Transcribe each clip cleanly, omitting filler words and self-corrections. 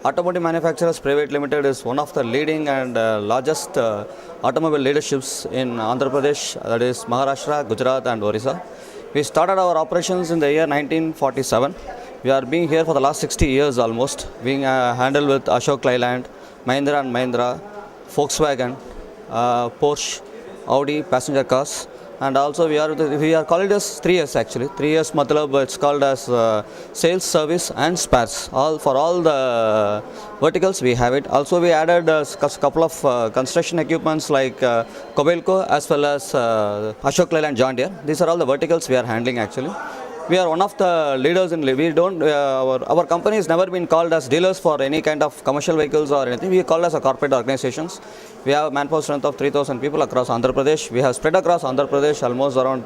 Automotive Manufacturers Private Limited is one of the leading and largest automobile leaderships in Andhra Pradesh, that is Maharashtra, Gujarat, and Orissa. We started our operations in the year 1947. We are being here for the last 60 years almost, being handled with Ashok Leyland, Mahindra and Mahindra, Volkswagen, Porsche, Audi passenger cars, and also we are called as 3S actually. 3S matlab it's called as sales, service, and spares. All for all the verticals we have it. Also we added a couple of construction equipments like Kobelco as well as Ashok Leyland John Deere. These are all the verticals we are handling actually. We are one of the leaders in. We don't. Our company has never been called as dealers for any kind of commercial vehicles or anything. We are called as a corporate organizations. We have a manpower strength of 3,000 people across Andhra Pradesh. We have spread across Andhra Pradesh almost around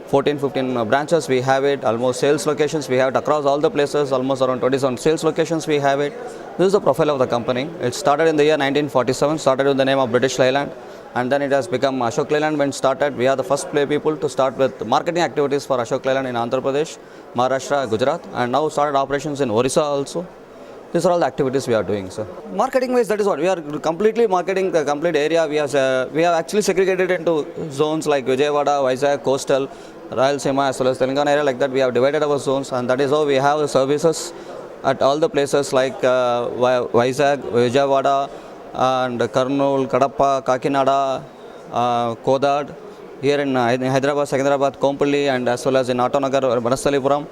14-15 branches. We have it almost sales locations. We have it across all the places. Almost around 27 sales locations. We have it. This is the profile of the company. It started in the year 1947. Started with the name of British Leyland. And then it has become Ashok Leyland when started. We are the first people to start with marketing activities for Ashok Leyland in Andhra Pradesh, Maharashtra, Gujarat, and now started operations in Orissa also. These are all the activities we are doing, sir. Marketing wise, that is what we are completely marketing the complete area. We have actually segregated into zones like Vijayawada, Vizag, Coastal, Rayalaseema as well as Telangana area. Like that, we have divided our zones, and that is how we have the services at all the places like Vizag, Vijayawada, and Kurnool, Kadapa, Kakinada, Kodad, here in Hyderabad, Secunderabad, Kompally, and as well as in Atanagar, Banasalipuram,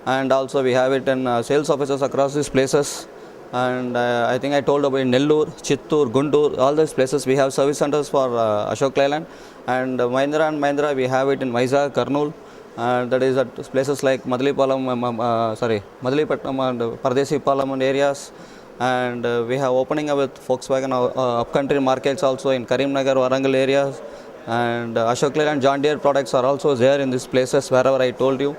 and also we have it in sales offices across these places. And I think I told about in Nellore, Chittoor, Guntur, all these places we have service centers for Ashok Leyland, and Mahindra and Mahindra we have it in Vizag, Kurnool. That is at places like Madalipalam and Pardesi Palam and areas. And we have opening up with Volkswagen upcountry markets also in Karimnagar, Warangal areas, and Ashok Leyland John Deere products are also there in these places wherever I told you.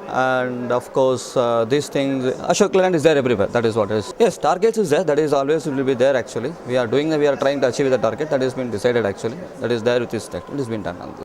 And of course these things, Ashok Leyland is there everywhere. That is what it is. Yes, targets is there. That is always will be there actually. We are trying to achieve the target that has been decided actually. That is there with this. It has been done.